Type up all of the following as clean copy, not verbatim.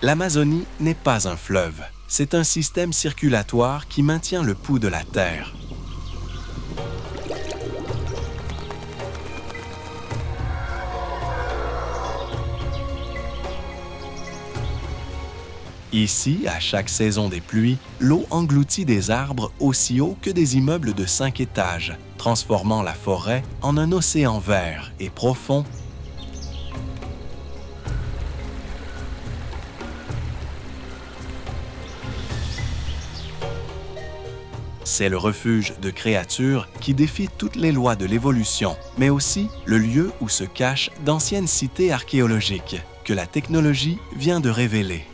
L'Amazonie n'est pas un fleuve, c'est un système circulatoire qui maintient le pouls de la Terre. Ici, à chaque saison des pluies, l'eau engloutit des arbres aussi hauts que des immeubles de 5 étages, transformant la forêt en un océan vert et profond. C'est le refuge de créatures qui défient toutes les lois de l'évolution, mais aussi le lieu où se cachent d'anciennes cités archéologiques que la technologie vient de révéler.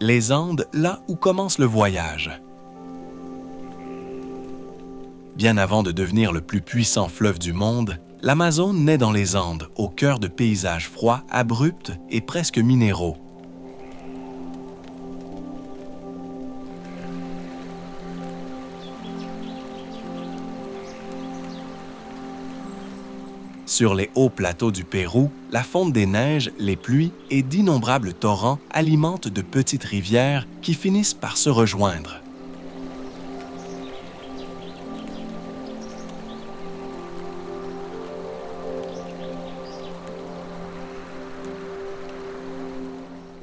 Les Andes, là où commence le voyage. Bien avant de devenir le plus puissant fleuve du monde, l'Amazone naît dans les Andes, au cœur de paysages froids, abrupts et presque minéraux. Sur les hauts plateaux du Pérou, la fonte des neiges, les pluies et d'innombrables torrents alimentent de petites rivières qui finissent par se rejoindre.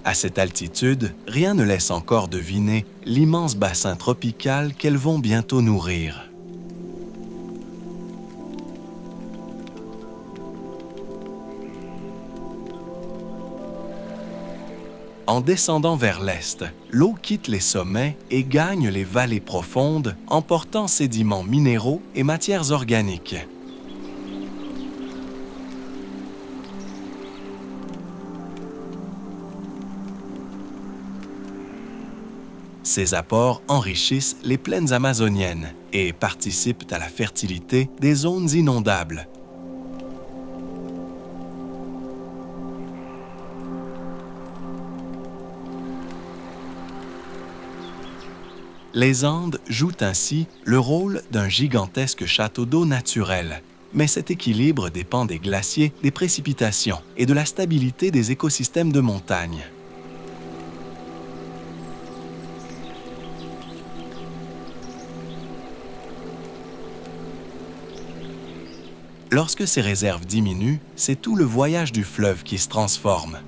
À cette altitude, rien ne laisse encore deviner l'immense bassin tropical qu'elles vont bientôt nourrir. En descendant vers l'est, l'eau quitte les sommets et gagne les vallées profondes, emportant sédiments minéraux et matières organiques. Ces apports enrichissent les plaines amazoniennes et participent à la fertilité des zones inondables. Les Andes jouent ainsi le rôle d'un gigantesque château d'eau naturel. Mais cet équilibre dépend des glaciers, des précipitations et de la stabilité des écosystèmes de montagne. Lorsque ces réserves diminuent, c'est tout le voyage du fleuve qui se transforme.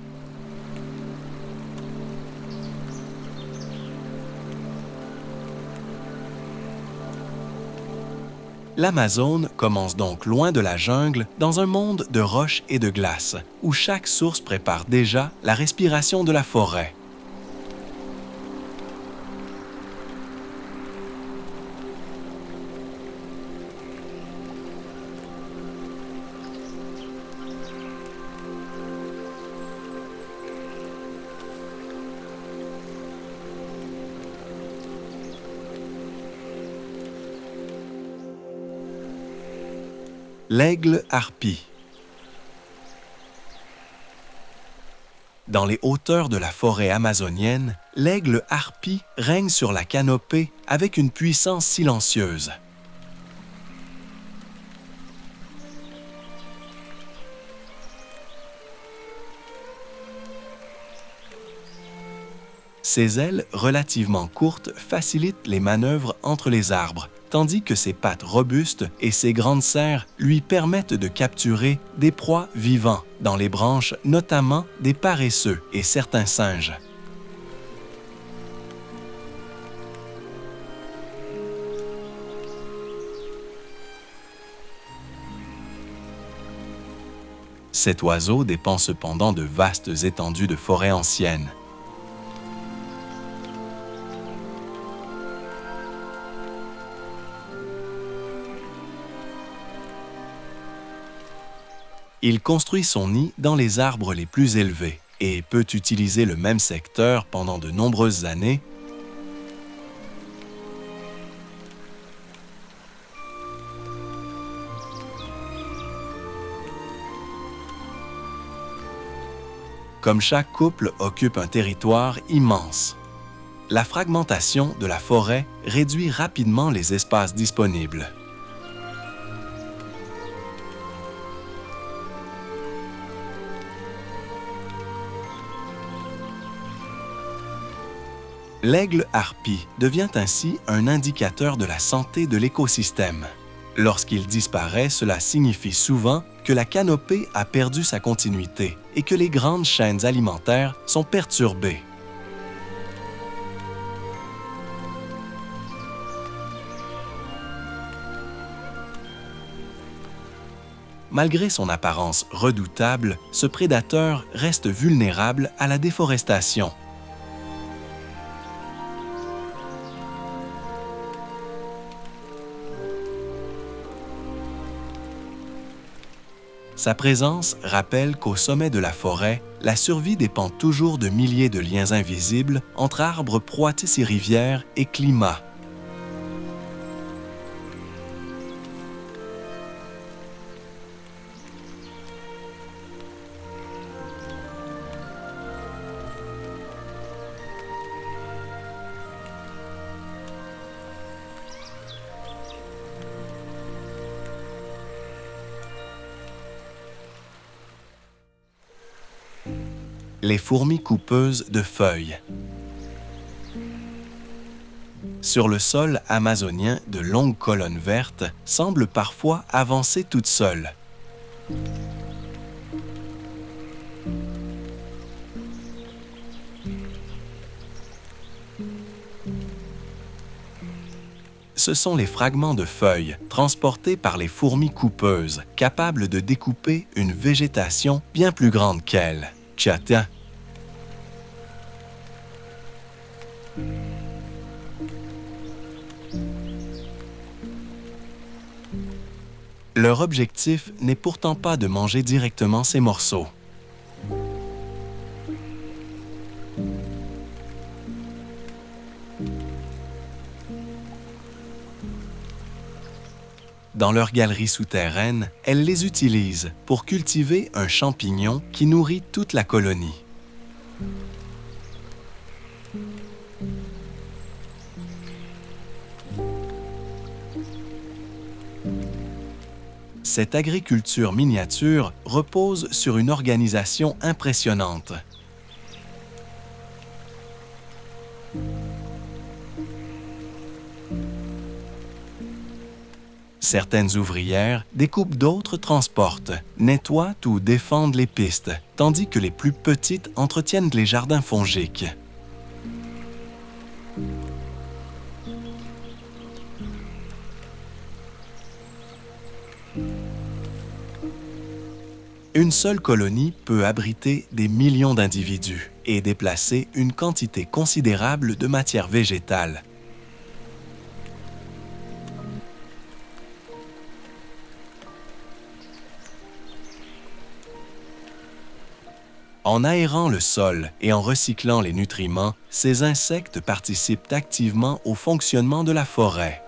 L'Amazone commence donc loin de la jungle, dans un monde de roches et de glace, où chaque source prépare déjà la respiration de la forêt. L'aigle harpie. Dans les hauteurs de la forêt amazonienne, l'aigle harpie règne sur la canopée avec une puissance silencieuse. Ses ailes relativement courtes facilitent les manœuvres entre les arbres, tandis que ses pattes robustes et ses grandes serres lui permettent de capturer des proies vivants dans les branches, notamment des paresseux et certains singes. Cet oiseau dépend cependant de vastes étendues de forêts anciennes. Il construit son nid dans les arbres les plus élevés et peut utiliser le même secteur pendant de nombreuses années. comme chaque couple occupe un territoire immense. La fragmentation de la forêt réduit rapidement les espaces disponibles. L'aigle harpie devient ainsi un indicateur de la santé de l'écosystème. Lorsqu'il disparaît, cela signifie souvent que la canopée a perdu sa continuité et que les grandes chaînes alimentaires sont perturbées. Malgré son apparence redoutable, ce prédateur reste vulnérable à la déforestation. Sa présence rappelle qu'au sommet de la forêt, la survie dépend toujours de milliers de liens invisibles entre arbres, proies et rivières et climat. Les fourmis coupeuses de feuilles. Sur le sol amazonien, de longues colonnes vertes semblent parfois avancer toutes seules. Ce sont les fragments de feuilles transportés par les fourmis coupeuses, capables de découper une végétation bien plus grande qu'elles. Tiens. Leur objectif n'est pourtant pas de manger directement ces morceaux. Dans leur galerie souterraine, elles les utilisent pour cultiver un champignon qui nourrit toute la colonie. Cette agriculture miniature repose sur une organisation impressionnante. Certaines ouvrières découpent, d'autres transportent, nettoient ou défendent les pistes, tandis que les plus petites entretiennent les jardins fongiques. Une seule colonie peut abriter des millions d'individus et déplacer une quantité considérable de matière végétale. En aérant le sol et en recyclant les nutriments, ces insectes participent activement au fonctionnement de la forêt.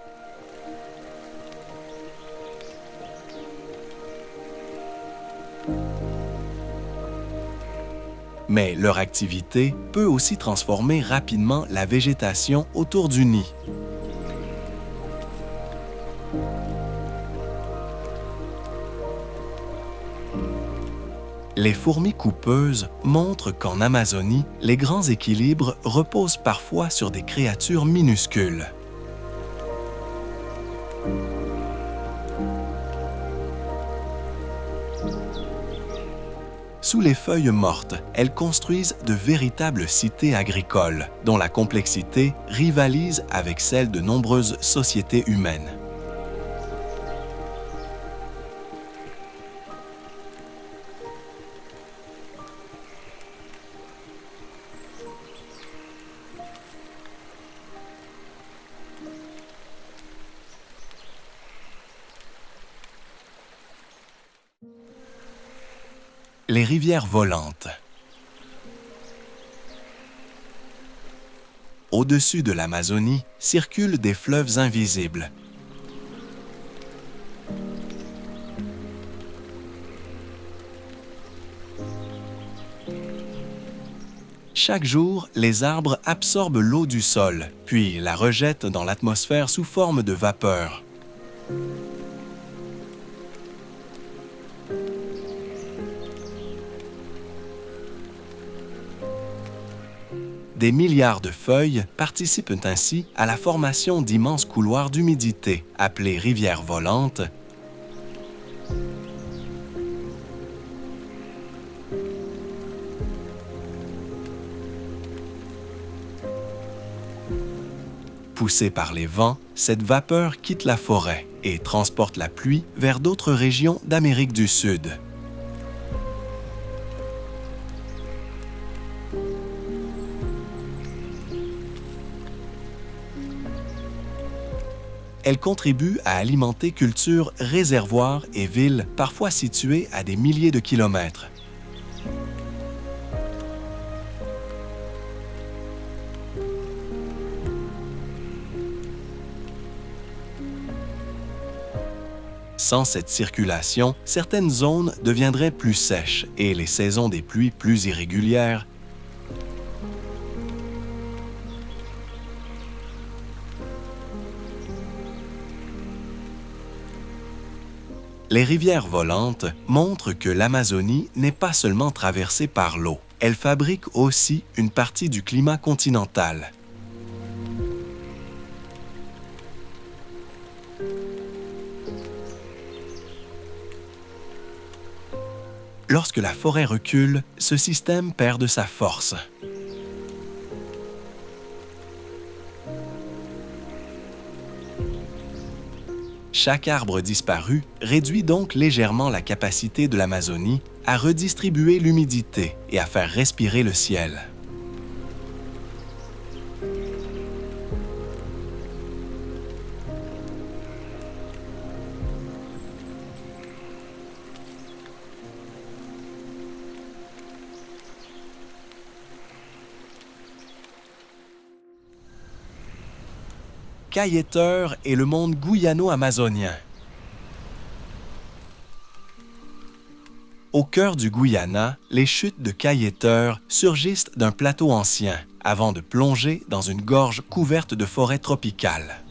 Mais leur activité peut aussi transformer rapidement la végétation autour du nid. Les fourmis coupeuses montrent qu'en Amazonie, les grands équilibres reposent parfois sur des créatures minuscules. Sous les feuilles mortes, elles construisent de véritables cités agricoles, dont la complexité rivalise avec celle de nombreuses sociétés humaines. Les rivières volantes. Au-dessus de l'Amazonie circulent des fleuves invisibles. Chaque jour, les arbres absorbent l'eau du sol, puis la rejettent dans l'atmosphère sous forme de vapeur. Des milliards de feuilles participent ainsi à la formation d'immenses couloirs d'humidité, appelés rivières volantes, poussée par les vents, cette vapeur quitte la forêt et transporte la pluie vers d'autres régions d'Amérique du Sud. Elle contribue à alimenter cultures, réservoirs et villes parfois situées à des milliers de kilomètres. Sans cette circulation, certaines zones deviendraient plus sèches et les saisons des pluies plus irrégulières. Les rivières volantes montrent que l'Amazonie n'est pas seulement traversée par l'eau, elle fabrique aussi une partie du climat continental. Lorsque la forêt recule, ce système perd de sa force. Chaque arbre disparu réduit donc légèrement la capacité de l'Amazonie à redistribuer l'humidité et à faire respirer le ciel. Cayeteur et le monde guyano-amazonien. Au cœur du Guyana, les chutes de Cayeteur surgissent d'un plateau ancien, avant de plonger dans une gorge couverte de forêts tropicales.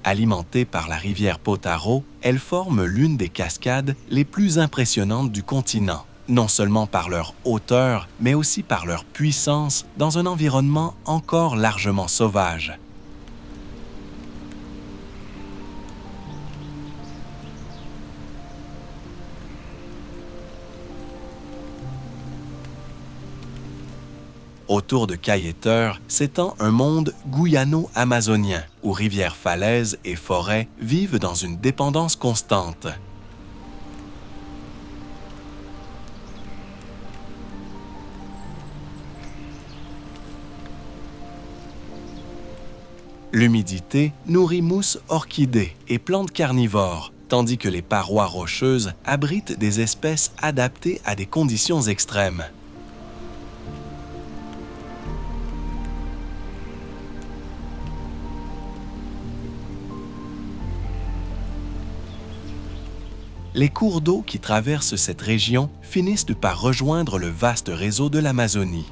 Alimentée par la rivière Potaro, elle forme l'une des cascades les plus impressionnantes du continent, non seulement par leur hauteur, mais aussi par leur puissance dans un environnement encore largement sauvage. Autour de Cayeteur s'étend un monde guyano-amazonien, où rivières, falaises et forêts vivent dans une dépendance constante. L'humidité nourrit mousses orchidées et plantes carnivores, tandis que les parois rocheuses abritent des espèces adaptées à des conditions extrêmes. Les cours d'eau qui traversent cette région finissent par rejoindre le vaste réseau de l'Amazonie.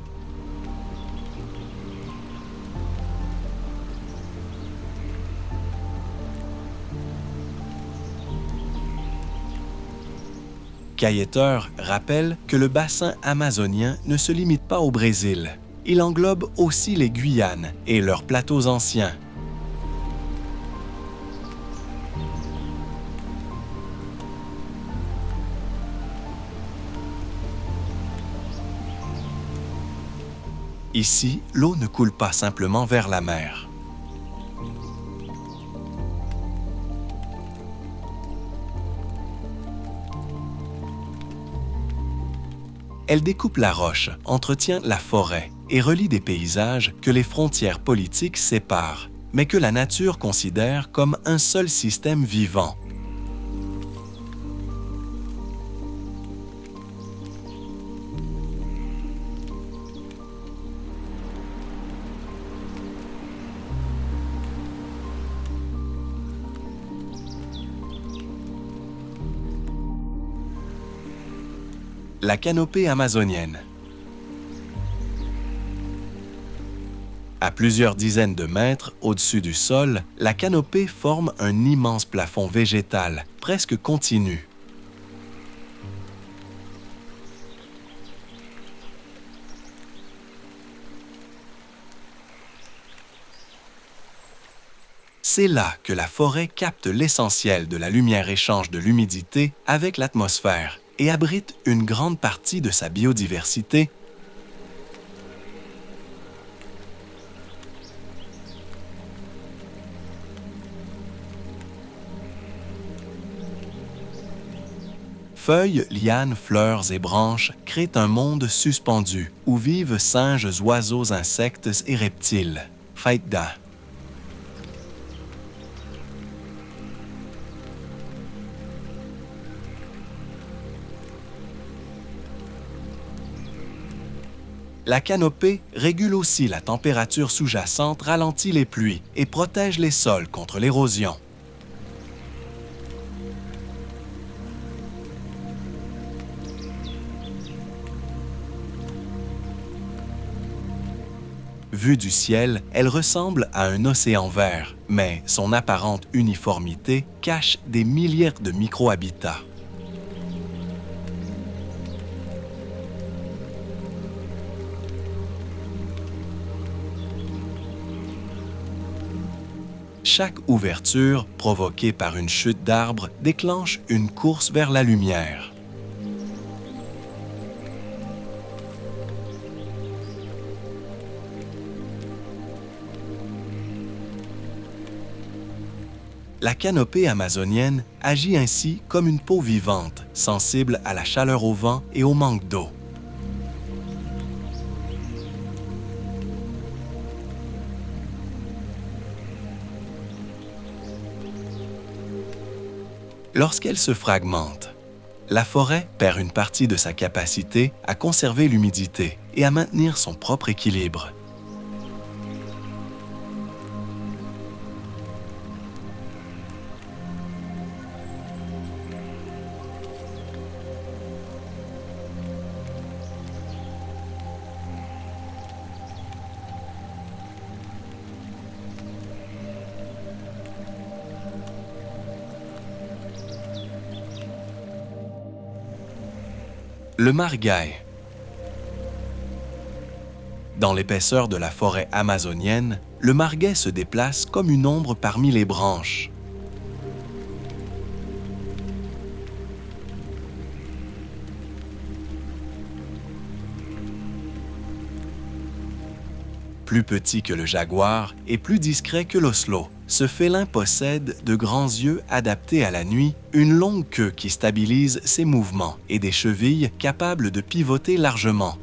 Cayeteur rappelle que le bassin amazonien ne se limite pas au Brésil. Il englobe aussi les Guyanes et leurs plateaux anciens. Ici, l'eau ne coule pas simplement vers la mer. Elle découpe la roche, entretient la forêt et relie des paysages que les frontières politiques séparent, mais que la nature considère comme un seul système vivant. La canopée amazonienne. À plusieurs dizaines de mètres au-dessus du sol, la canopée forme un immense plafond végétal, presque continu. C'est là que la forêt capte l'essentiel de la lumière échange de l'humidité avec l'atmosphère et abrite une grande partie de sa biodiversité. Feuilles, lianes, fleurs et branches créent un monde suspendu où vivent singes, oiseaux, insectes et reptiles. Phaïda. La canopée régule aussi la température sous-jacente, ralentit les pluies et protège les sols contre l'érosion. Vue du ciel, elle ressemble à un océan vert, mais son apparente uniformité cache des milliers de micro-habitats. Chaque ouverture, provoquée par une chute d'arbres, déclenche une course vers la lumière. La canopée amazonienne agit ainsi comme une peau vivante, sensible à la chaleur au vent et au manque d'eau. Lorsqu'elle se fragmente, la forêt perd une partie de sa capacité à conserver l'humidité et à maintenir son propre équilibre. Le margaï. Dans l'épaisseur de la forêt amazonienne, le margaï se déplace comme une ombre parmi les branches. Plus petit que le jaguar et plus discret que l'oslo, ce félin possède de grands yeux adaptés à la nuit, une longue queue qui stabilise ses mouvements et des chevilles capables de pivoter largement.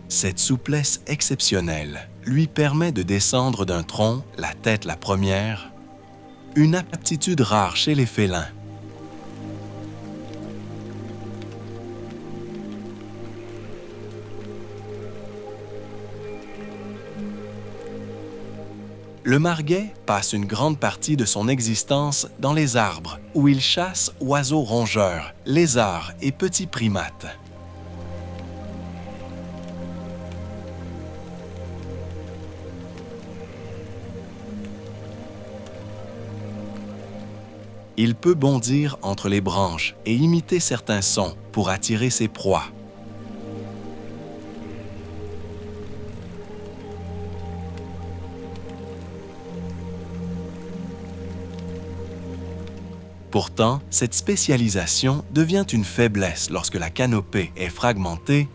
Cette souplesse exceptionnelle lui permet de descendre d'un tronc, la tête la première, une aptitude rare chez les félins. Le margaï passe une grande partie de son existence dans les arbres, où il chasse oiseaux rongeurs, lézards et petits primates. Il peut bondir entre les branches et imiter certains sons pour attirer ses proies. Pourtant, cette spécialisation devient une faiblesse lorsque la canopée est fragmentée .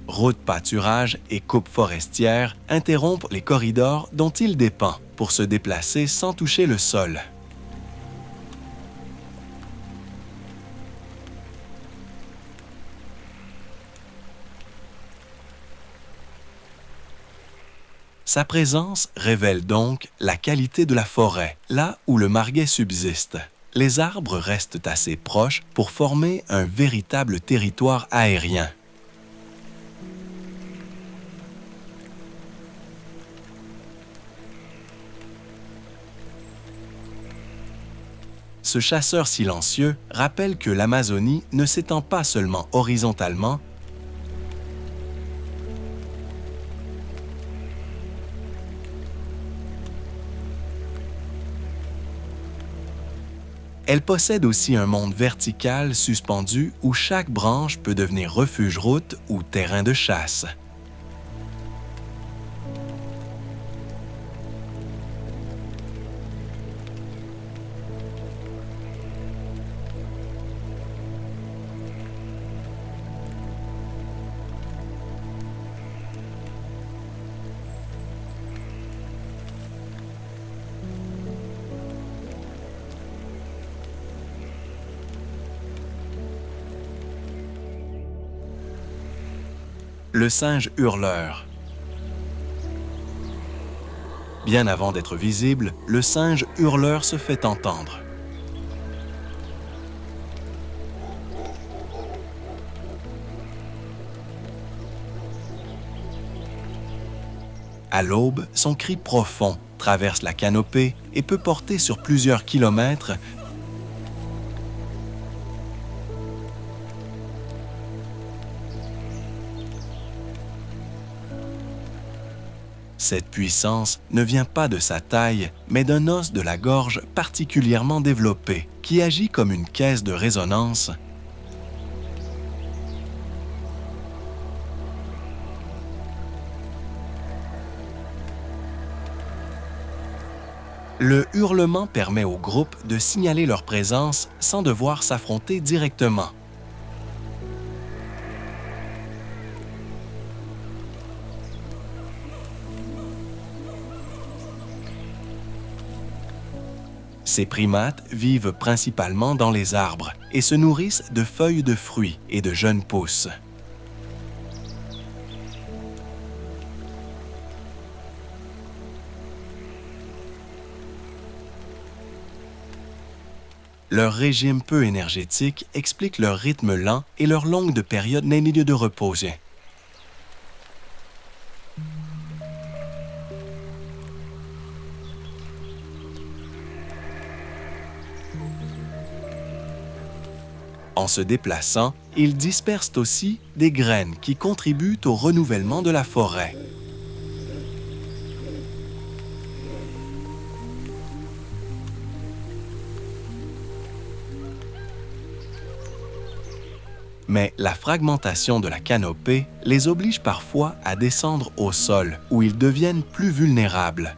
Routes, pâturages et coupes forestières interrompent les corridors dont il dépend pour se déplacer sans toucher le sol. Sa présence révèle donc la qualité de la forêt, là où le margaï subsiste. les arbres restent assez proches pour former un véritable territoire aérien. Ce chasseur silencieux rappelle que l'Amazonie ne s'étend pas seulement horizontalement, elle possède aussi un monde vertical suspendu où chaque branche peut devenir refuge-route ou terrain de chasse. Le singe hurleur. Bien avant d'être visible, le singe hurleur se fait entendre. À l'aube, son cri profond traverse la canopée et peut porter sur plusieurs kilomètres. Cette puissance ne vient pas de sa taille, mais d'un os de la gorge particulièrement développé, qui agit comme une caisse de résonance. Le hurlement permet au groupe de signaler leur présence sans devoir s'affronter directement. Ces primates vivent principalement dans les arbres et se nourrissent de feuilles de fruits et de jeunes pousses. Leur régime peu énergétique explique leur rythme lent et leur longue de période d'un milieu de repos. En se déplaçant, ils dispersent aussi des graines qui contribuent au renouvellement de la forêt. Mais la fragmentation de la canopée les oblige parfois à descendre au sol, où ils deviennent plus vulnérables.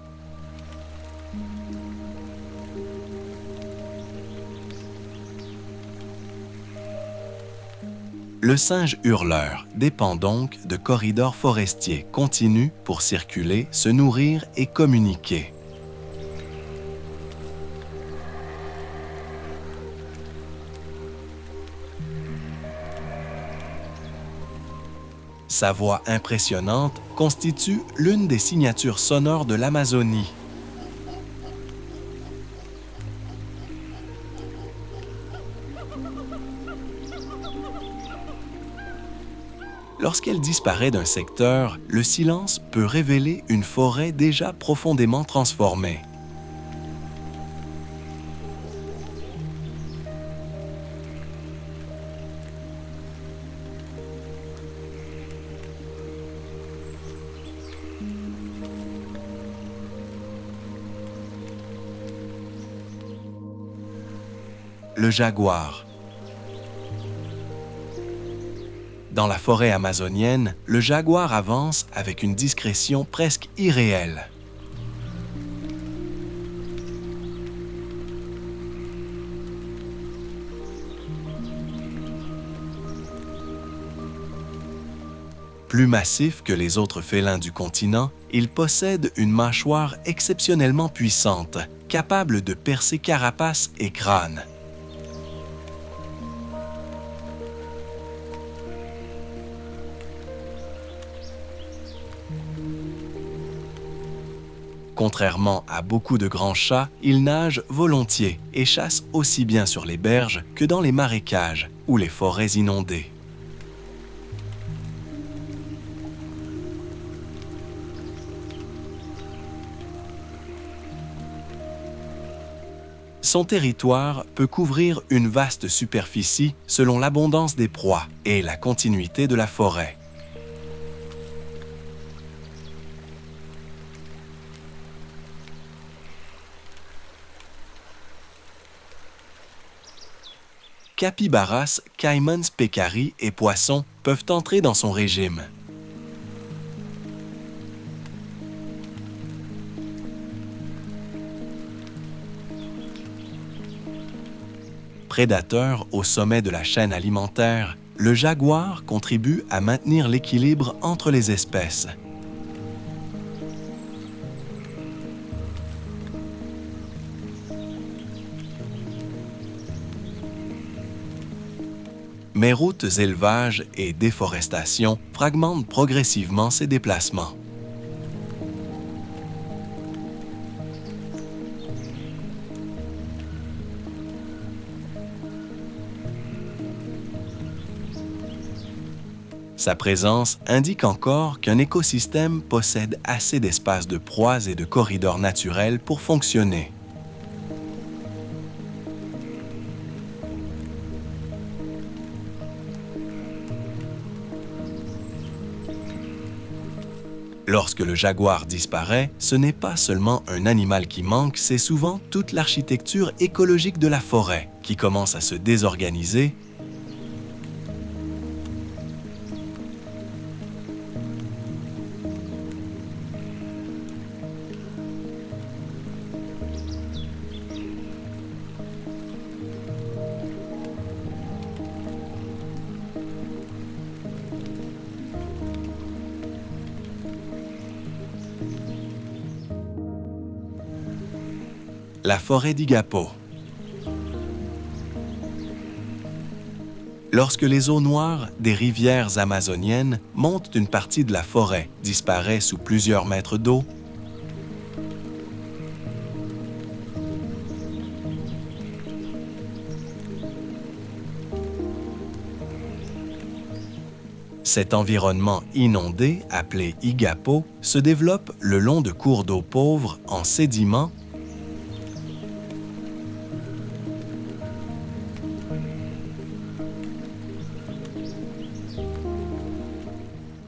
Le singe hurleur dépend donc de corridors forestiers continus pour circuler, se nourrir et communiquer. Sa voix impressionnante constitue l'une des signatures sonores de l'Amazonie. Lorsqu'elle disparaît d'un secteur, le silence peut révéler une forêt déjà profondément transformée. Le jaguar. Dans la forêt amazonienne, le jaguar avance avec une discrétion presque irréelle. Plus massif que les autres félins du continent, il possède une mâchoire exceptionnellement puissante, capable de percer carapace et crâne. Contrairement à beaucoup de grands chats, il nage volontiers et chasse aussi bien sur les berges que dans les marécages ou les forêts inondées. Son territoire peut couvrir une vaste superficie selon l'abondance des proies et la continuité de la forêt. Capybaras, caïmans pécaris et poissons peuvent entrer dans son régime. Prédateur au sommet de la chaîne alimentaire, le jaguar contribue à maintenir l'équilibre entre les espèces. Mais routes, élevages et déforestation fragmentent progressivement ses déplacements. Sa présence indique encore qu'un écosystème possède assez d'espaces de proies et de corridors naturels pour fonctionner. Lorsque le jaguar disparaît, ce n'est pas seulement un animal qui manque, c'est souvent toute l'architecture écologique de la forêt qui commence à se désorganiser. La forêt d'Igapo. Lorsque les eaux noires des rivières amazoniennes montent une partie de la forêt, disparaît sous plusieurs mètres d'eau, cet environnement inondé, appelé Igapo, se développe le long de cours d'eau pauvres en sédiments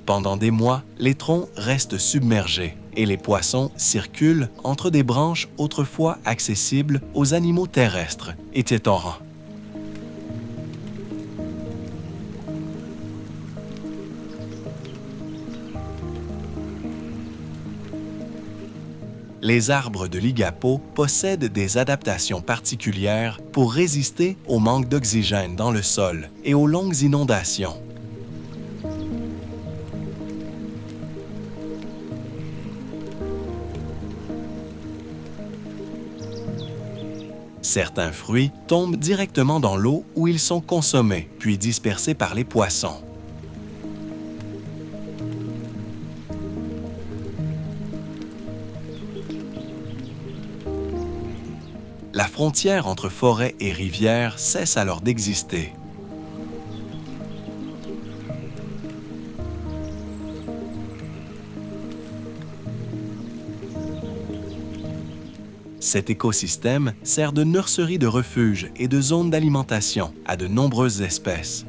Pendant des mois, les troncs restent submergés et les poissons circulent entre des branches autrefois accessibles aux animaux terrestres et tétorants. Les arbres de l'Igapo possèdent des adaptations particulières pour résister au manque d'oxygène dans le sol et aux longues inondations. Certains fruits tombent directement dans l'eau où ils sont consommés, puis dispersés par les poissons. La frontière entre forêt et rivière cesse alors d'exister. Cet écosystème sert de nurserie de refuge et de zone d'alimentation à de nombreuses espèces.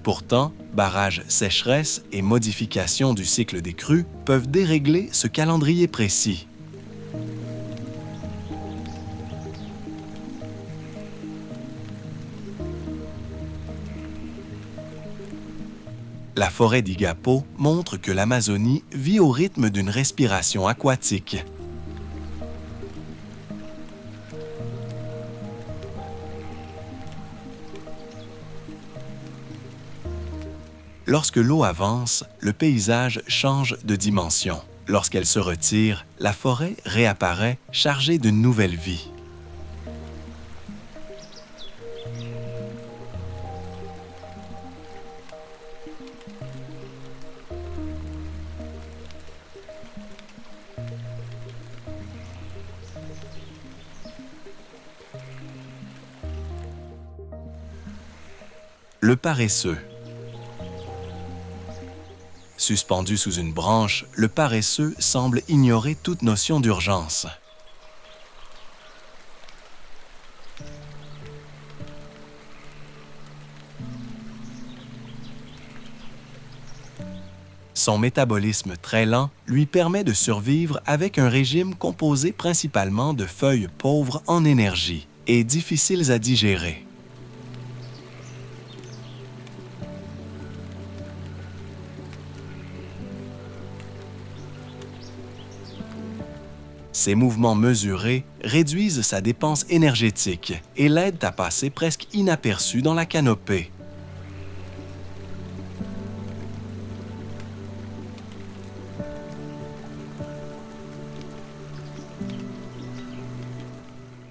Pourtant, barrages sécheresse et modification du cycle des crues peuvent dérégler ce calendrier précis. La forêt d'Igapo montre que l'Amazonie vit au rythme d'une respiration aquatique. Lorsque l'eau avance, le paysage change de dimension. Lorsqu'elle se retire, la forêt réapparaît chargée d'une nouvelle vie. Le paresseux. Suspendu sous une branche, le paresseux semble ignorer toute notion d'urgence. Son métabolisme très lent lui permet de survivre avec un régime composé principalement de feuilles pauvres en énergie et difficiles à digérer. Ces mouvements mesurés réduisent sa dépense énergétique et l'aident à passer presque inaperçu dans la canopée.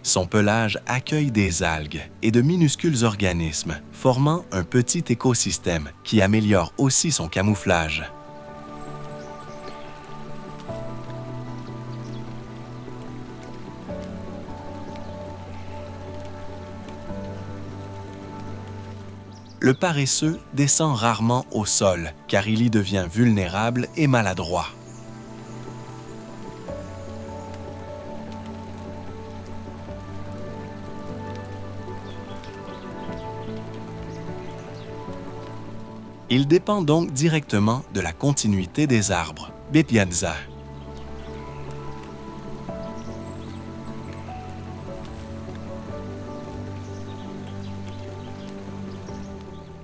Son pelage accueille des algues et de minuscules organismes, formant un petit écosystème qui améliore aussi son camouflage. Le paresseux descend rarement au sol car il y devient vulnérable et maladroit. Il dépend donc directement de la continuité des arbres, Bepiazza.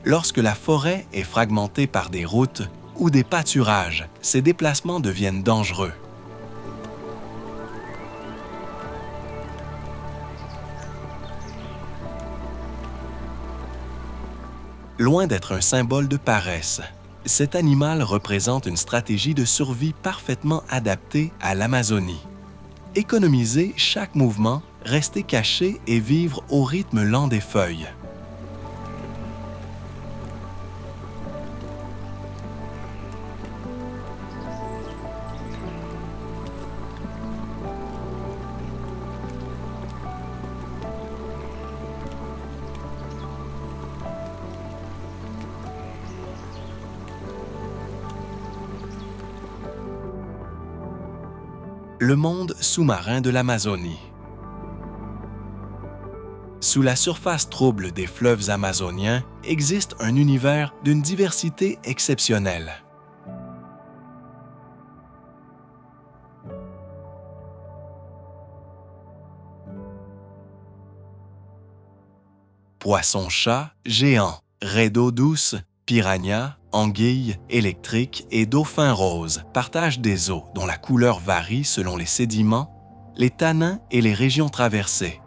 Lorsque la forêt est fragmentée par des routes ou des pâturages, ces déplacements deviennent dangereux. Loin d'être un symbole de paresse, cet animal représente une stratégie de survie parfaitement adaptée à l'Amazonie. Économiser chaque mouvement, rester caché et vivre au rythme lent des feuilles. Le monde sous-marin de l'Amazonie. Sous la surface trouble des fleuves amazoniens existe un univers d'une diversité exceptionnelle. Poissons-chats géants, raies d'eau douce, piranhas, anguilles électriques et dauphins roses partagent des eaux dont la couleur varie selon les sédiments, les tanins et les régions traversées.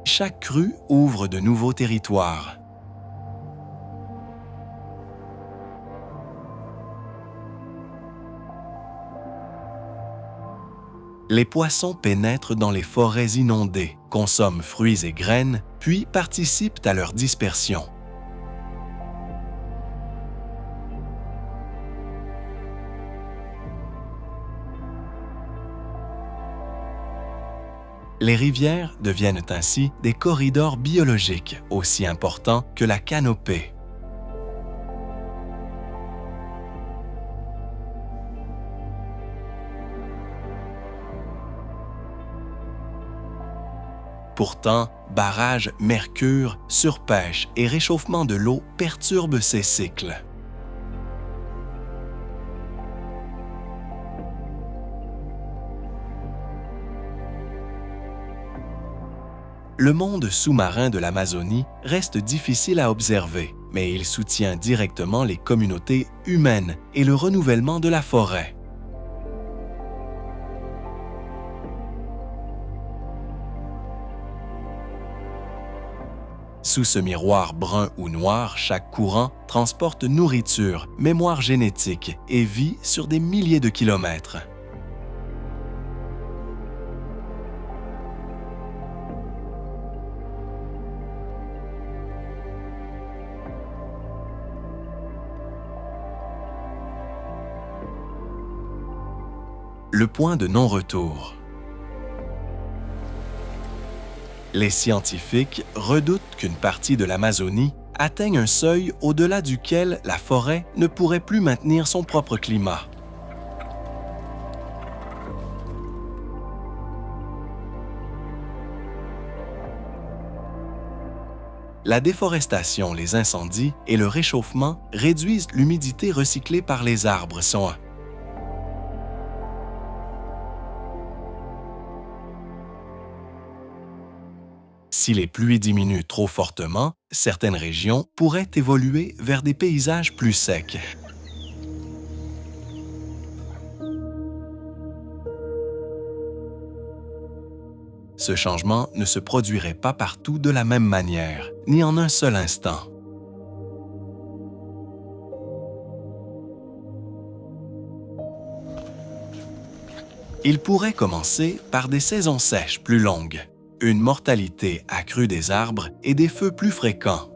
Chaque crue ouvre de nouveaux territoires. Les poissons pénètrent dans les forêts inondées, consomment fruits et graines, puis participent à leur dispersion. Les rivières deviennent ainsi des corridors biologiques aussi importants que la canopée. Pourtant, barrages, mercure, surpêche et réchauffement de l'eau perturbent ces cycles. Le monde sous-marin de l'Amazonie reste difficile à observer, mais il soutient directement les communautés humaines et le renouvellement de la forêt. Sous ce miroir brun ou noir, chaque courant transporte nourriture, mémoire génétique et vie sur des milliers de kilomètres. Le point de non-retour. Les scientifiques redoutent qu'une partie de l'Amazonie atteigne un seuil au-delà duquel la forêt ne pourrait plus maintenir son propre climat. La déforestation, les incendies et le réchauffement réduisent l'humidité recyclée par les arbres. Si les pluies diminuent trop fortement, certaines régions pourraient évoluer vers des paysages plus secs. Ce changement ne se produirait pas partout de la même manière, ni en un seul instant. Il pourrait commencer par des saisons sèches plus longues, une mortalité accrue des arbres et des feux plus fréquents.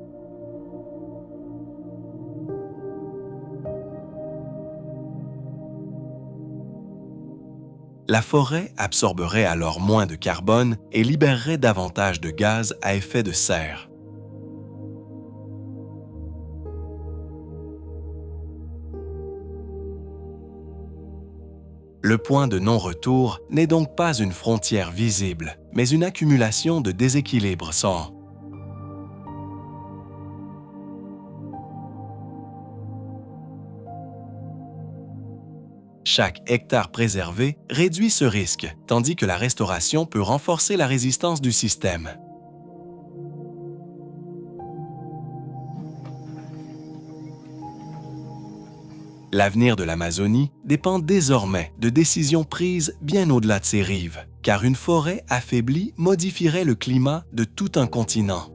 La forêt absorberait alors moins de carbone et libérerait davantage de gaz à effet de serre. Le point de non-retour n'est donc pas une frontière visible, mais une accumulation de déséquilibres. Chaque hectare préservé réduit ce risque, tandis que la restauration peut renforcer la résistance du système. L'avenir de l'Amazonie dépend désormais de décisions prises bien au-delà de ses rives, car une forêt affaiblie modifierait le climat de tout un continent.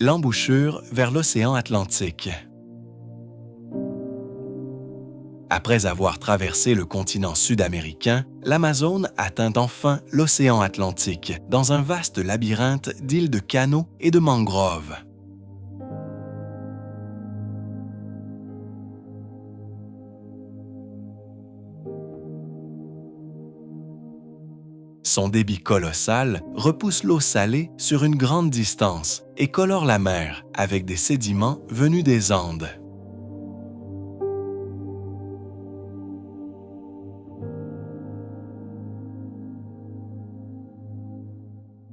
L'embouchure vers l'océan Atlantique. Après avoir traversé le continent sud-américain, l'Amazone atteint enfin l'océan Atlantique, dans un vaste labyrinthe d'îles de canaux et de mangroves. Son débit colossal repousse l'eau salée sur une grande distance et colore la mer avec des sédiments venus des Andes.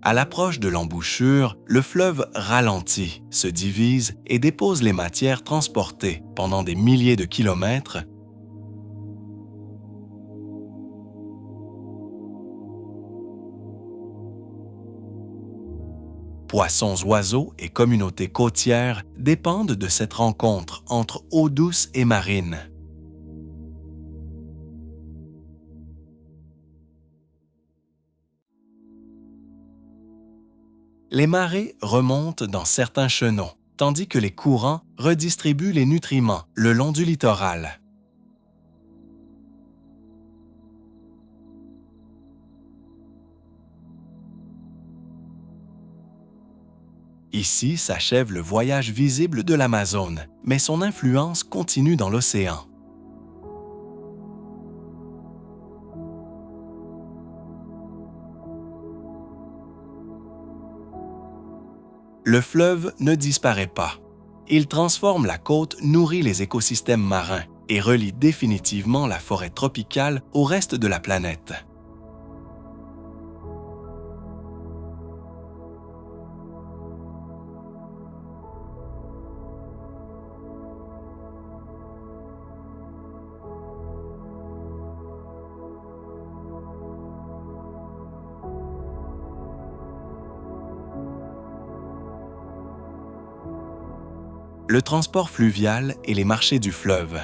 À l'approche de l'embouchure, le fleuve ralentit, se divise et dépose les matières transportées pendant des milliers de kilomètres. Poissons, oiseaux et communautés côtières dépendent de cette rencontre entre eau douce et marine. Les marées remontent dans certains chenaux, tandis que les courants redistribuent les nutriments le long du littoral. Ici s'achève le voyage visible de l'Amazone, mais son influence continue dans l'océan. Le fleuve ne disparaît pas. Il transforme la côte, nourrit les écosystèmes marins et relie définitivement la forêt tropicale au reste de la planète. Le transport fluvial et les marchés du fleuve.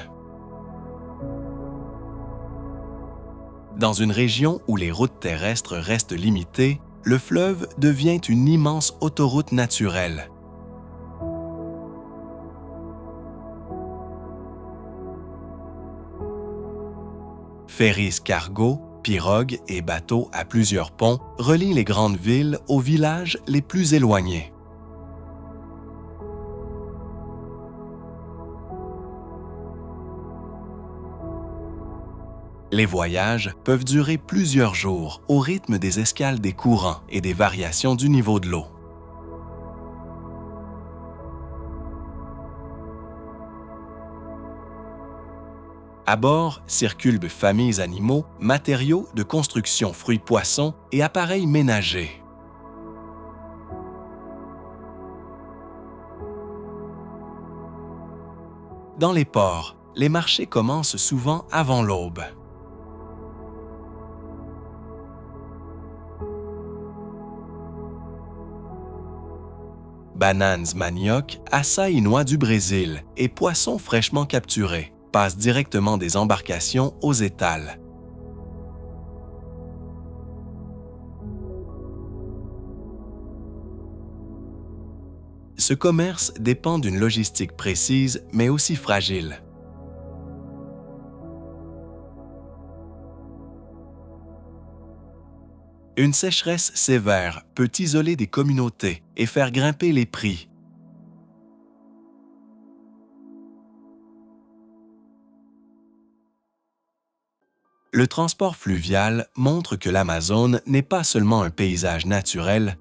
Dans une région où les routes terrestres restent limitées, le fleuve devient une immense autoroute naturelle. Ferries cargo, pirogues et bateaux à plusieurs ponts relient les grandes villes aux villages les plus éloignés. Les voyages peuvent durer plusieurs jours au rythme des escales des courants et des variations du niveau de l'eau. À bord circulent familles animaux, matériaux de construction fruits-poissons et appareils ménagers. Dans les ports, les marchés commencent souvent avant l'aube. Bananes, manioc, açaï noix du Brésil et poissons fraîchement capturés passent directement des embarcations aux étals. Ce commerce dépend d'une logistique précise mais aussi fragile. Une sécheresse sévère peut isoler des communautés et faire grimper les prix. Le transport fluvial montre que l'Amazone n'est pas seulement un paysage naturel,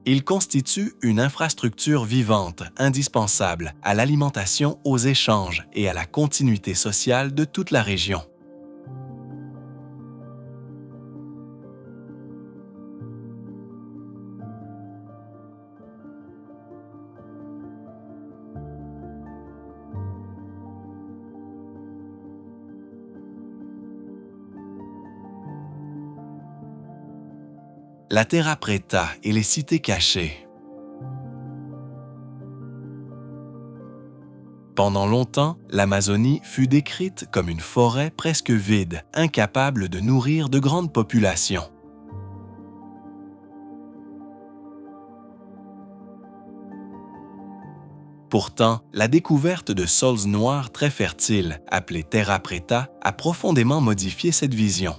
il constitue une infrastructure vivante indispensable à l'alimentation, aux échanges et à la continuité sociale de toute la région. La Terra Preta et les cités cachées. Pendant longtemps, l'Amazonie fut décrite comme une forêt presque vide, incapable de nourrir de grandes populations. Pourtant, la découverte de sols noirs très fertiles, appelés Terra Preta, a profondément modifié cette vision.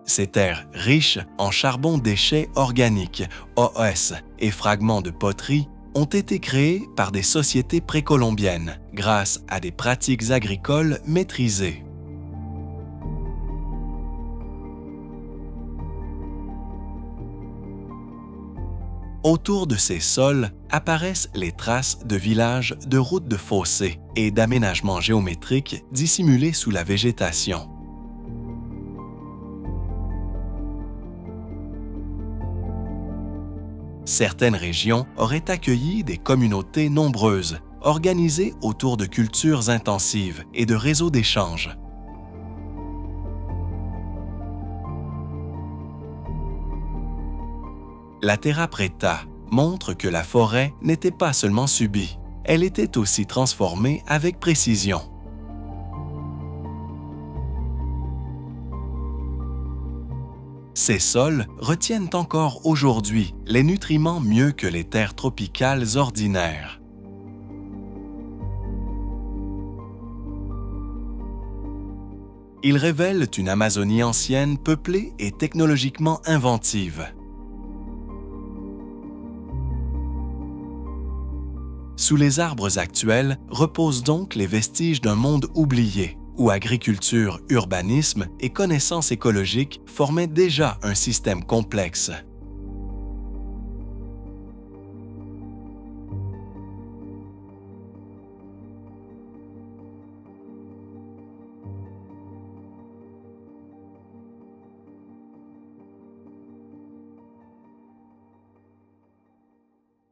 Ces terres riches en charbon déchets organiques, OS et fragments de poterie ont été créées par des sociétés précolombiennes grâce à des pratiques agricoles maîtrisées. Autour de ces sols apparaissent les traces de villages, de routes de fossés et d'aménagements géométriques dissimulés sous la végétation. Certaines régions auraient accueilli des communautés nombreuses, organisées autour de cultures intensives et de réseaux d'échanges. La Terra Preta montre que la forêt n'était pas seulement subie, elle était aussi transformée avec précision. Ces sols retiennent encore aujourd'hui les nutriments mieux que les terres tropicales ordinaires. Ils révèlent une Amazonie ancienne peuplée et technologiquement inventive. Sous les arbres actuels reposent donc les vestiges d'un monde oublié, où agriculture, urbanisme et connaissances écologiques formaient déjà un système complexe.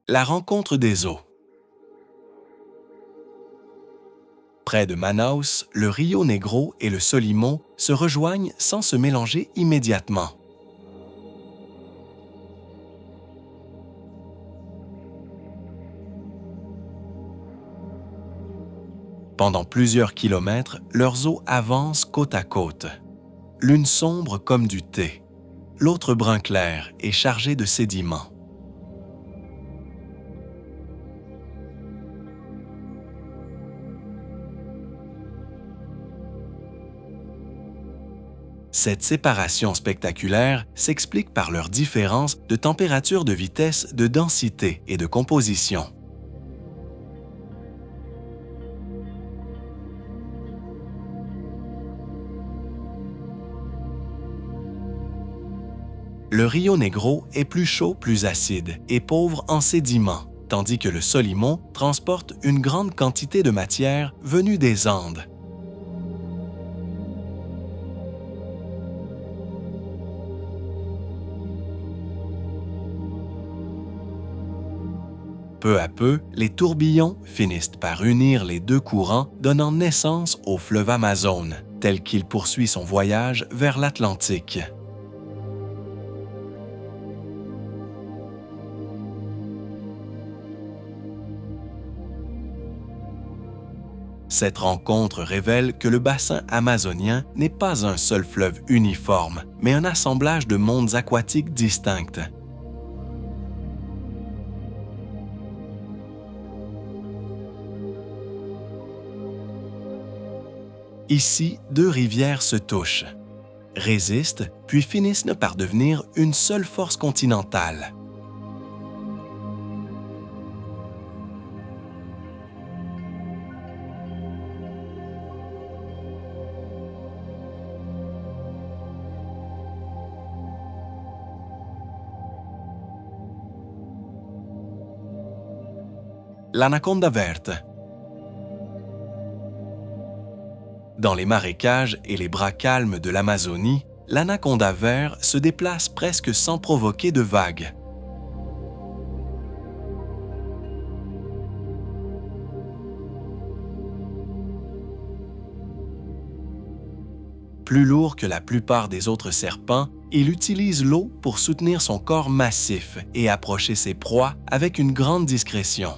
La rencontre des eaux. Près de Manaus, le Rio Negro et le Solimo se rejoignent sans se mélanger immédiatement. Pendant plusieurs kilomètres, leurs eaux avancent côte à côte. l'une sombre comme du thé, l'autre brun clair et chargée de sédiments. Cette séparation spectaculaire s'explique par leur différence de température, de vitesse, de densité et de composition. Le Rio Negro est plus chaud, plus acide et pauvre en sédiments, tandis que le Solimo transporte une grande quantité de matière venue des Andes. Peu à peu, les tourbillons finissent par unir les deux courants, donnant naissance au fleuve Amazone, tel qu'il poursuit son voyage vers l'Atlantique. Cette rencontre révèle que le bassin amazonien n'est pas un seul fleuve uniforme, mais un assemblage de mondes aquatiques distincts. Ici, deux rivières se touchent, résistent, puis finissent par devenir une seule force continentale. L'Anaconda verte. Dans les marécages et les bras calmes de l'Amazonie, l'anaconda vert se déplace presque sans provoquer de vagues. Plus lourd que la plupart des autres serpents, il utilise l'eau pour soutenir son corps massif et approcher ses proies avec une grande discrétion.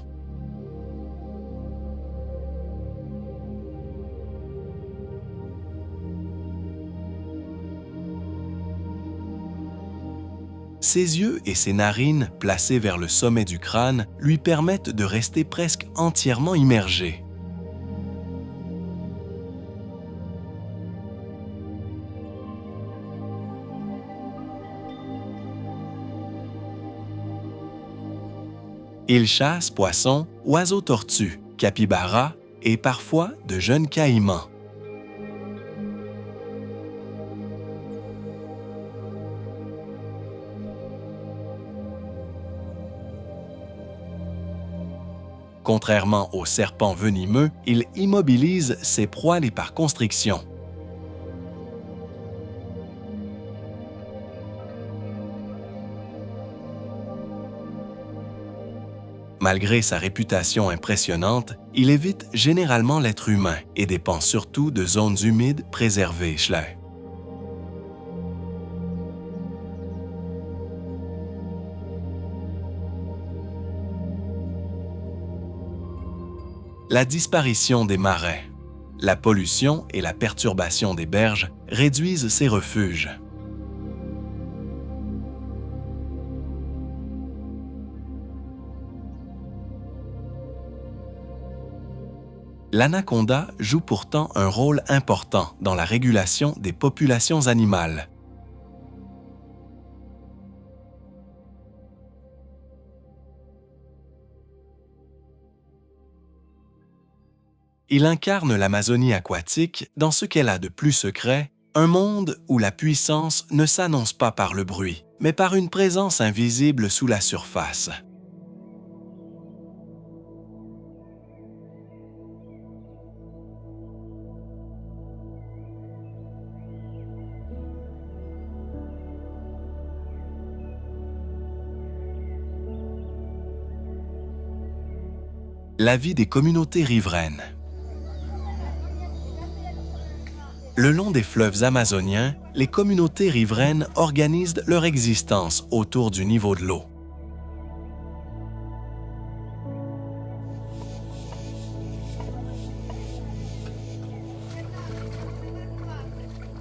Ses yeux et ses narines, placés vers le sommet du crâne, lui permettent de rester presque entièrement immergé. Il chasse poissons, oiseaux-tortues, capybaras et parfois de jeunes caïmans. Contrairement aux serpents venimeux, il immobilise ses proies par constriction. Malgré sa réputation impressionnante, il évite généralement l'être humain et dépend surtout de zones humides préservées. La disparition des marais. La pollution et la perturbation des berges réduisent ces refuges. L'anaconda joue pourtant un rôle important dans la régulation des populations animales. Il incarne l'Amazonie aquatique dans ce qu'elle a de plus secret, un monde où la puissance ne s'annonce pas par le bruit, mais par une présence invisible sous la surface. La vie des communautés riveraines. Le long des fleuves amazoniens, les communautés riveraines organisent leur existence autour du niveau de l'eau.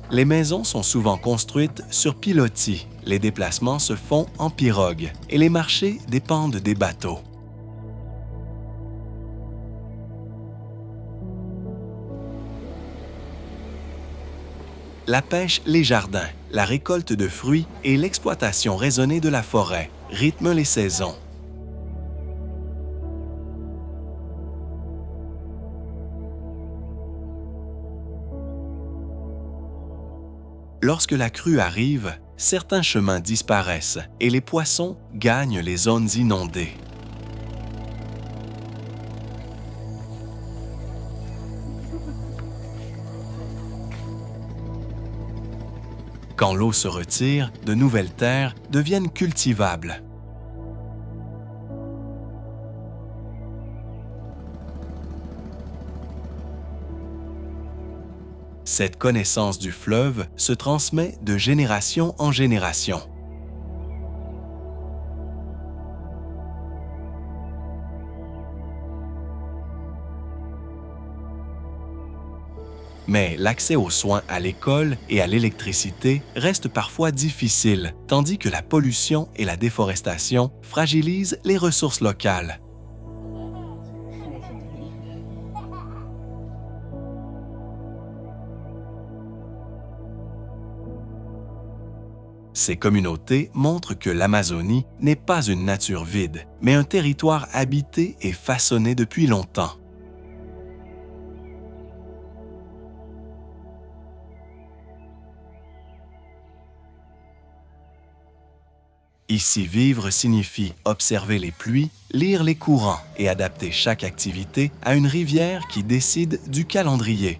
Les maisons sont souvent construites sur pilotis, les déplacements se font en pirogue et les marchés dépendent des bateaux. La pêche, les jardins, la récolte de fruits et l'exploitation raisonnée de la forêt rythment les saisons. Lorsque la crue arrive, certains chemins disparaissent et les poissons gagnent les zones inondées. Quand l'eau se retire, de nouvelles terres deviennent cultivables. Cette connaissance du fleuve se transmet de génération en génération. Mais l'accès aux soins à l'école et à l'électricité reste parfois difficile, tandis que la pollution et la déforestation fragilisent les ressources locales. Ces communautés montrent que l'Amazonie n'est pas une nature vide, mais un territoire habité et façonné depuis longtemps. Ici, vivre signifie observer les pluies, lire les courants et adapter chaque activité à une rivière qui décide du calendrier.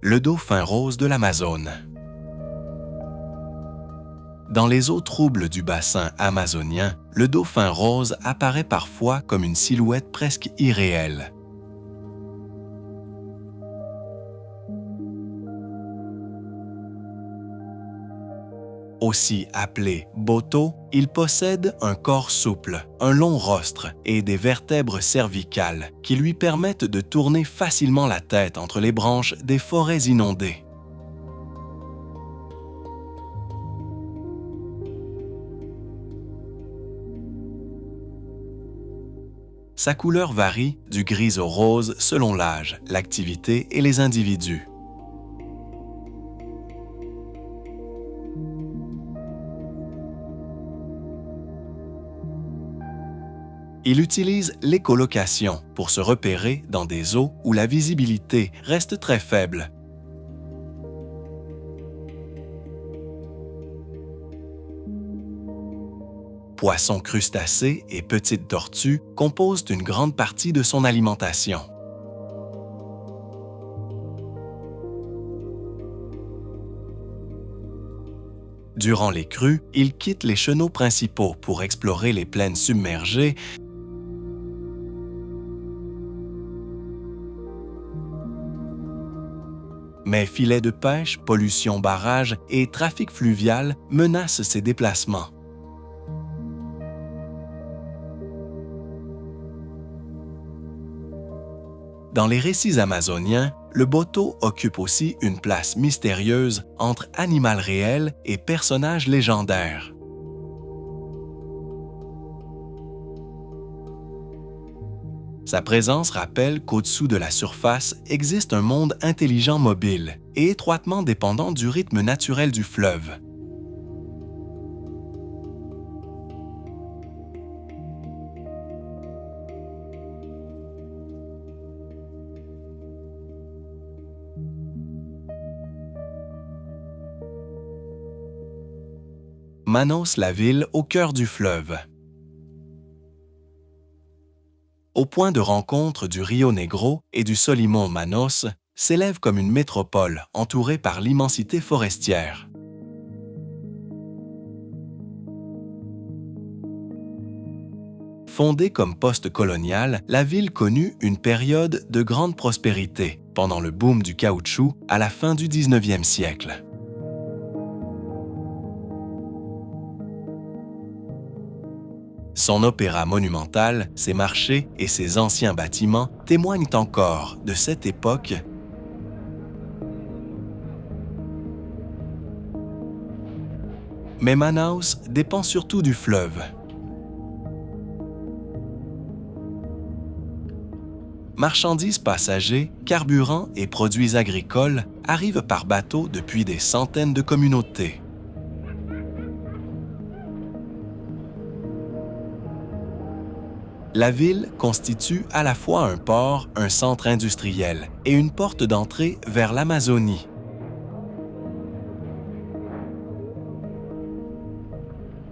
Le dauphin rose de l'Amazone. Dans les eaux troubles du bassin amazonien, le dauphin rose apparaît parfois comme une silhouette presque irréelle. Aussi appelé boto, il possède un corps souple, un long rostre et des vertèbres cervicales qui lui permettent de tourner facilement la tête entre les branches des forêts inondées. Sa couleur varie du gris au rose selon l'âge, l'activité et les individus. Il utilise l'écholocation pour se repérer dans des eaux où la visibilité reste très faible. Poissons crustacés et petites tortues composent une grande partie de son alimentation. Durant les crues, il quitte les chenaux principaux pour explorer les plaines submergées mais filets de pêche, pollution barrage et trafic fluvial menacent ses déplacements. Dans les récits amazoniens, le boto occupe aussi une place mystérieuse entre animal réel et personnage légendaire. Sa présence rappelle qu'au-dessous de la surface existe un monde intelligent mobile et étroitement dépendant du rythme naturel du fleuve. Manaus, la ville au cœur du fleuve. Au point de rencontre du Rio Negro et du Solimão Manaus s'élève comme une métropole entourée par l'immensité forestière. Fondée comme poste colonial, la ville connut une période de grande prospérité pendant le boom du caoutchouc à la fin du 19e siècle. Son opéra monumental, ses marchés et ses anciens bâtiments témoignent encore de cette époque. Mais Manaus dépend surtout du fleuve. Marchandises passagers, carburants et produits agricoles arrivent par bateau depuis des centaines de communautés. La ville constitue à la fois un port, un centre industriel et une porte d'entrée vers l'Amazonie.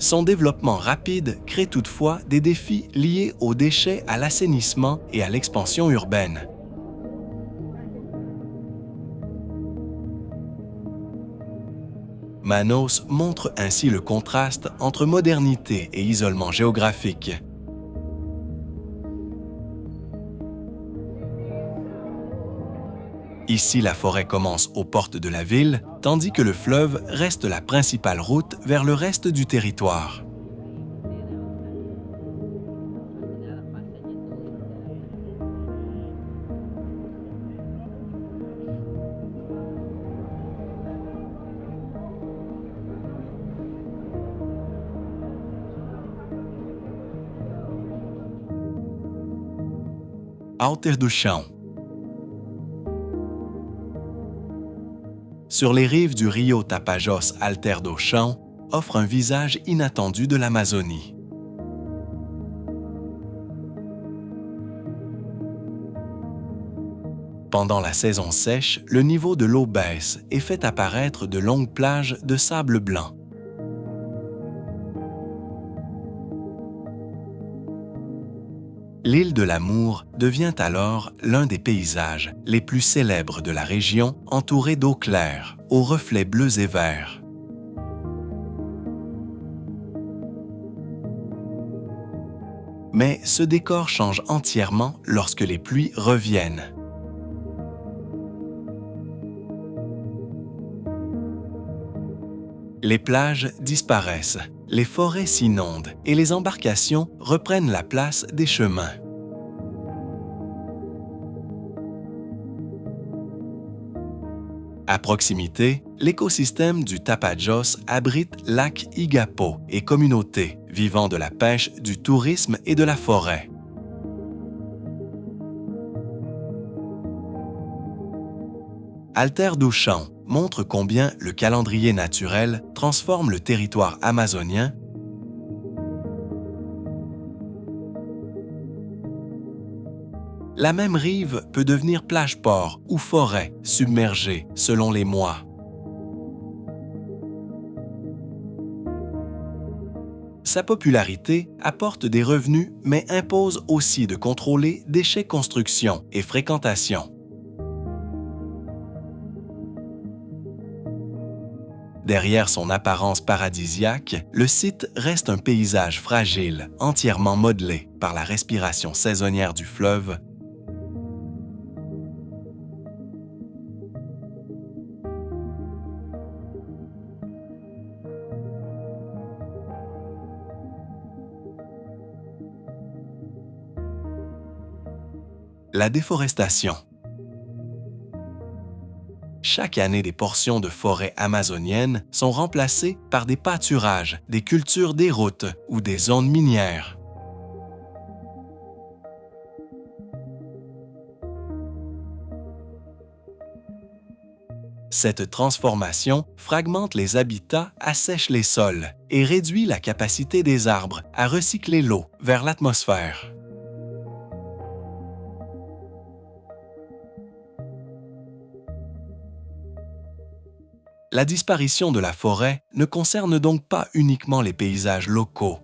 Son développement rapide crée toutefois des défis liés aux déchets, à l'assainissement et à l'expansion urbaine. Manaus montre ainsi le contraste entre modernité et isolement géographique. Ici, la forêt commence aux portes de la ville, tandis que le fleuve reste la principale route vers le reste du territoire. Alter do Chão. Sur les rives du Rio Tapajós, Alter do Chão offre un visage inattendu de l'Amazonie. Pendant la saison sèche, le niveau de l'eau baisse et fait apparaître de longues plages de sable blanc. L'île de l'Amour devient alors l'un des paysages les plus célèbres de la région, entouré d'eau claire, aux reflets bleus et verts. Mais ce décor change entièrement lorsque les pluies reviennent. Les plages disparaissent, les forêts s'inondent et les embarcations reprennent la place des chemins. À proximité, l'écosystème du Tapajós abrite lac Igapo et communautés vivant de la pêche, du tourisme et de la forêt. Alter do Chão montre combien le calendrier naturel transforme le territoire amazonien. La même rive peut devenir plage-port ou forêt submergée selon les mois. Sa popularité apporte des revenus mais impose aussi de contrôler déchets, construction et fréquentation. Derrière son apparence paradisiaque, le site reste un paysage fragile, entièrement modelé par la respiration saisonnière du fleuve. La déforestation. Chaque année, des portions de forêt amazoniennes sont remplacées par des pâturages, des cultures des routes ou des zones minières. Cette transformation fragmente les habitats, assèche les sols et réduit la capacité des arbres à recycler l'eau vers l'atmosphère. La disparition de la forêt ne concerne donc pas uniquement les paysages locaux.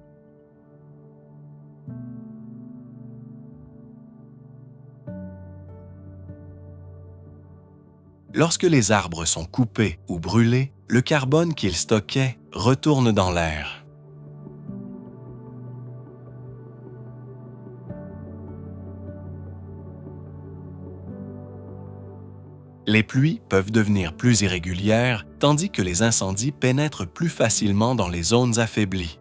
Lorsque les arbres sont coupés ou brûlés, le carbone qu'ils stockaient retourne dans l'air. Les pluies peuvent devenir plus irrégulières, tandis que les incendies pénètrent plus facilement dans les zones affaiblies.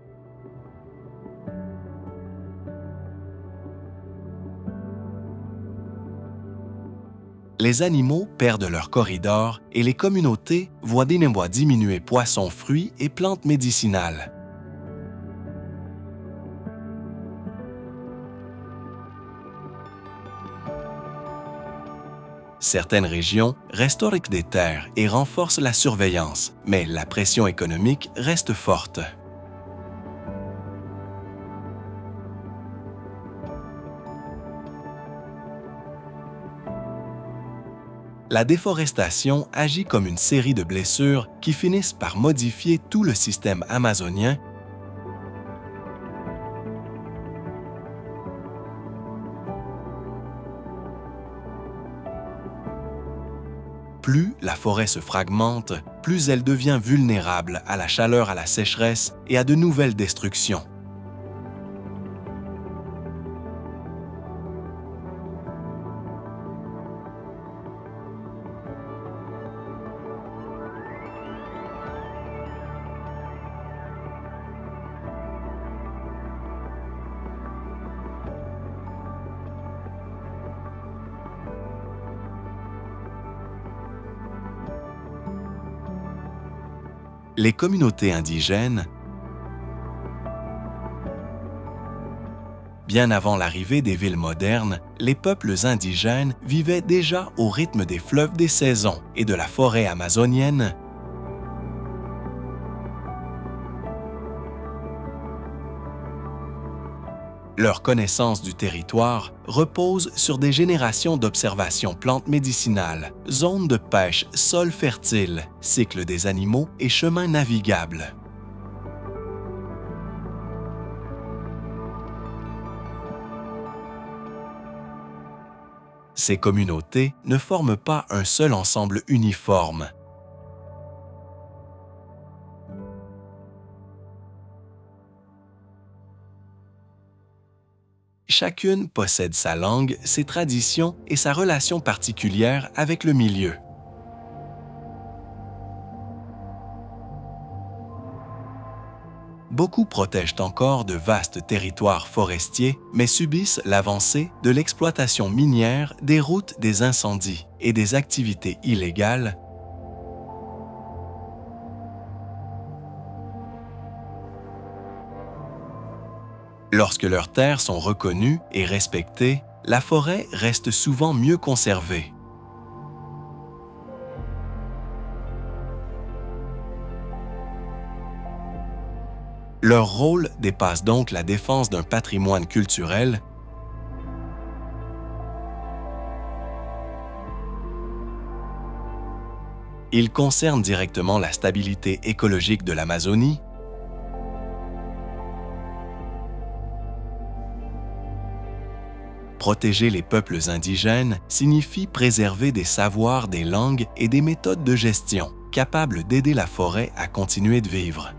Les animaux perdent leur corridor et les communautés voient d'inembois diminuer poissons, fruits et plantes médicinales. Certaines régions restaurent des terres et renforcent la surveillance, mais la pression économique reste forte. La déforestation agit comme une série de blessures qui finissent par modifier tout le système amazonien. Plus la forêt se fragmente, plus elle devient vulnérable à la chaleur, à la sécheresse et à de nouvelles destructions. Les communautés indigènes, bien avant l'arrivée des villes modernes, les peuples indigènes vivaient déjà au rythme des fleuves des saisons et de la forêt amazonienne. Leur connaissance du territoire repose sur des générations d'observations plantes médicinales, zones de pêche, sols fertiles, cycles des animaux et chemins navigables. Ces communautés ne forment pas un seul ensemble uniforme. Chacune possède sa langue, ses traditions et sa relation particulière avec le milieu. Beaucoup protègent encore de vastes territoires forestiers, mais subissent l'avancée de l'exploitation minière, des routes, des incendies et des activités illégales. Lorsque leurs terres sont reconnues et respectées, la forêt reste souvent mieux conservée. Leur rôle dépasse donc la défense d'un patrimoine culturel. Il concerne directement la stabilité écologique de l'Amazonie. Protéger les peuples indigènes signifie préserver des savoirs, des langues et des méthodes de gestion capables d'aider la forêt à continuer de vivre.